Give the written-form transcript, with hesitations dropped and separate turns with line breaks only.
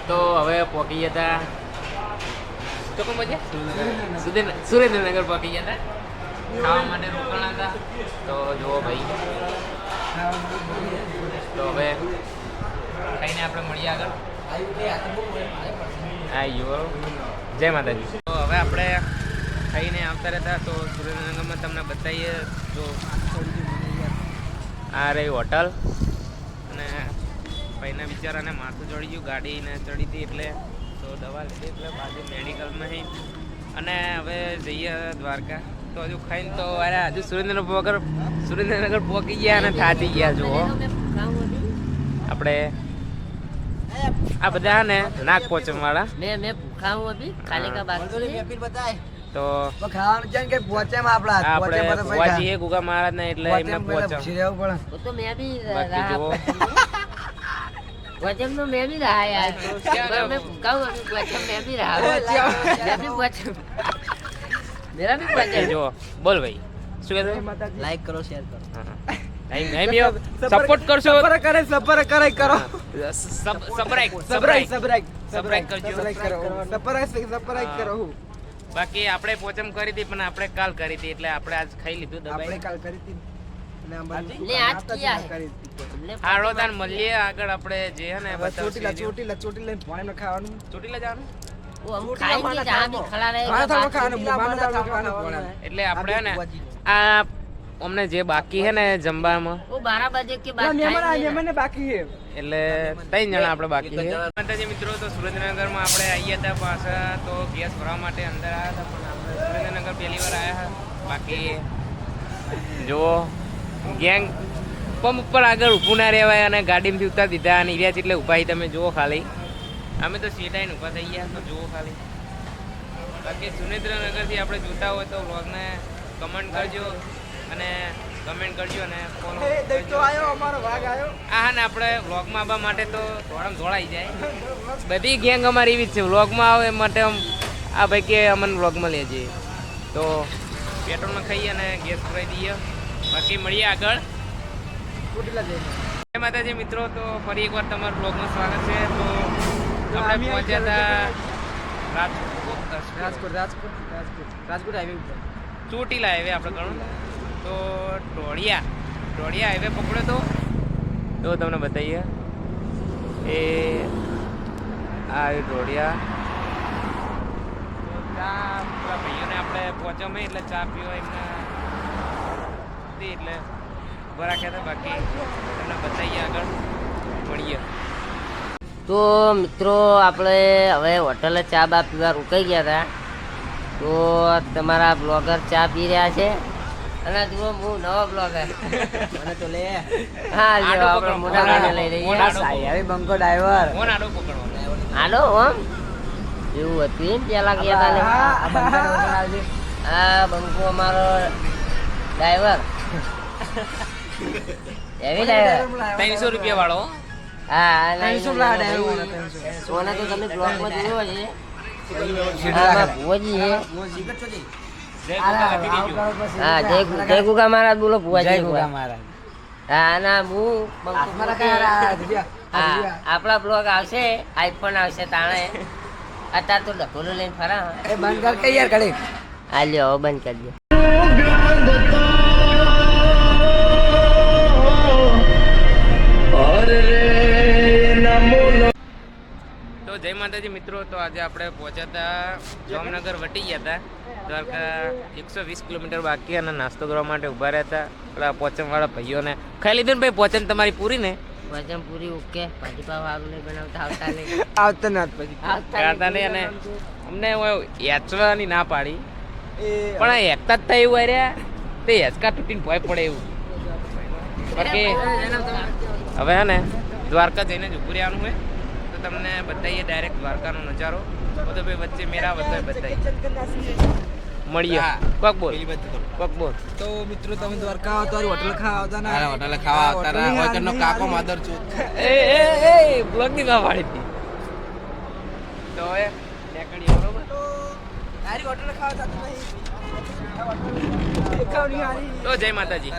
તો હવે પહોંચી ગયા તો કોણ પહોંચ્યા સુરેન્દ્રનગર પહોંચી ગયા હતા ખાવા માટે રોકાણા હતા. તો જુઓ ભાઈ, તો હવે ખાઈને આપણે મળીએ આગળ. આયો જય માતાજી. તો હવે આપણે ખાઈને આવતા રહેતા. તો સુરેન્દ્રનગરમાં તમને બતાવીએ તો આ રહી હોટલ, અને ભાઈના બિચારાને માથું ચડી ગયું, ગાડીને ચડી હતી એટલે તો દવા લીધી એટલે બાજુ મેડિકલમાં અને હવે જઈએ દ્વારકા. તો હજુ ખાઈને તો અરે હજુ સુરેન્દ્રનગર પહોંચી ગયા અને થાકી ગયા. જુઓ આપણે આ બધા ને નાક પોચમવાળા
मैं भूखा हूँ अभी खाने का बाकी
તો
ખાવાનું છે કે પોચેમાં આપડા
આપણે પહોંચીએ ગુગા મહારાજ ને એટલે એમને પહોંચવા
वो तो मैं भी
બાકી જુઓ
वचन तो मैं भी रहा यार, पर मैं भूखा हूँ अभी, वचन मैं भी रहा मैं भी वचन मेरा भी वचन
જુઓ બોલ ભાઈ શું કહેતો?
લાઈક કરો, શેર કરો,
સપોર્ટ કરશો,
સબર કરે કરો,
સબસ્ક્રાઇબ કરજો.
સબસ્ક્રાઇબ કરો.
બાકી આપણે પોચમ કરી હતી પણ આપણે કાલ કરી હતી એટલે આપણે આજ ખાઈ લીધું
આપણે
દબાઈ.
કાલ કરી હતી અને
ને આજ કિયા હે.
કરી હતી.
हमने
હાડો તાન મળીએ આગળ આપણે જે હે ને
ચોટીલા
બતાવશું.
ચોટીલા લઈને પાણી ખાવાનું.
ચોટીલા જવાનું
वो हम खाएंगे जहाँ भी खड़ा रहेगा
ખાવા
बाकी
ખાવાનું ખાવાનું
એટલે આપણે હે ને આ અમને જે બાકી હે ને જમવામાં
वो 12 बजे के बाद खाएंगे ना।
ને બાકી છે
એટલે 3 જણા આપણે બાકી છે. માતાજી મિત્રો, તો સુરેન્દ્રનગરમાં આપણે આવીએ હતા પાછા તો ગેસ ભરવા માટે અંદર આવ્યા હતા પણ આપણે સુરેન્દ્રનગર પહેલી વાર આવ્યા હતા. બાકી જુઓ ગેંગ પંપ ઉપર આગળ ઊભું ના રહેવાય અને ગાડીમાંથી ઉતાર દીધા અને એરિયા એટલે ઊભા તમે જુઓ ખાલી. અમે તો સીટાઈને ઊભા થઈ ગયા તો જુઓ ખાલી. બાકી સુરેન્દ્રનગરથી આપણે જોતા હોય તો વ્લોગને કમેન્ટ કરજો અને ફોલો કરજો.
અમારો ભાગ આવ્યો.
હા ને આપણે વ્લોગમાં આવવા માટે તો થોડામાં દોડાઈ જાય. બધી ગેંગ અમારી એવી જ છે, વ્લોગમાં આવે એ માટે આ ભાઈ કે અમને વ્લોગમાં લેજે તો પેટ્રોલમાં ખાઈએ અને ગેસ પુરાઈ દઈએ. બાકી મળીએ આગળ.
ચોટીલા જઈને
જય માતાજી મિત્રો, તો ફરી એકવાર તમારું વ્લોગમાં સ્વાગત છે. તો આપણે પહોંચ્યા હતા
રાજકોટ હાઈવે ઉપર.
ચોટીલા હાઈવે આપણે ગણું તો ટોળિયા હાઈવે પકડ્યો તો તમને બતાવીએ એ આ ટોળિયા. તો ચા પેલા ભાઈઓને આપણે પહોંચવામાં એટલે ચા પીવા એમના હતી એટલે ઉભા રાખ્યા હતા. બાકી તમને બતાવીએ આગળ મળીએ.
તો મિત્રો આપણે હવે હોટલે ચા બા પીવા રોકાઈ ગયા હતા. તો તમારા બ્લોગર ચા પી રહ્યા છે અને જુઓ હું નવો બ્લોગર
મને તો લે
હા લ્યો આપણે મોટા ભાઈને લઈ લઈએ.
સાહેબ બંકો ડ્રાઈવર.
ફોન આડો પકડવાનો.
હાલો ઓમ એવું હતું એમ પેલા ગયા હતા ને. હા બંકો અમારો ડ્રાઈવર એવી ડ્રાઈવર
300 રૂપિયા વાળો.
હા
સોને
તો તમે બ્લોગમાં જોયો છે. આમાં ભુવાજી છે. હા જય ગુગા મહારાજ બોલો ભુવાજી. હા ના હું હા આપણા બ્લોગ આવશે, આઈફોન આવશે તાણે. અત્યારે તો ડકોલો લઈને ફરા.
એ બંધ કર કે યાર ઘડી.
હા લ્યો બંધ કરી દો.
તો જય માતાજી મિત્રો, તો આજે આપણે પહોંચ્યા હતા જામનગર વટી ગયા હતા. દ્વારકા 120 કિલોમીટર બાકી અને નાસ્તો કરવા માટે ઊભા રહ્યા હતા. પેલા પોચમવાળા ભાઈઓને ખાઈ લીધું ને ભાઈ. પોચમ તમારી પૂરી ને?
વજન પૂરી ઓકે. ભાજી પાવ આગળ નહીં બનાવતા આવતા નહીં.
આવતા ના પછી
ખાતા નહીં અને અમને હેચવાની ના પાડી પણ આ હેકતા જ થાય એવું રહ્યા તે હેચકા તૂટીને ભોય પડે એવું. બાકી હવે હે ને દ્વારકા જઈને જ ઉભું રહેવાનું હોય તો તમને બતાવીએ ડાયરેક્ટ દ્વારકાનો નજારો. બધો ભાઈ વચ્ચે મેરા બધો બતાવીએ. મળીએ. કોક બોલ.
તો મિત્રો તમે દ્વારકા આવો તો હોટલ ખાવા આવતા ના.
હોટલે ખાવા આવતા ના હોય કે કાકો માદર છું.
એ બ્લોગ ની ના પાડી હતી તો હવે નીકળીએ બરોબર.
હારી હોટલ ખાવા જતા નહીં.
તો જય માતાજી.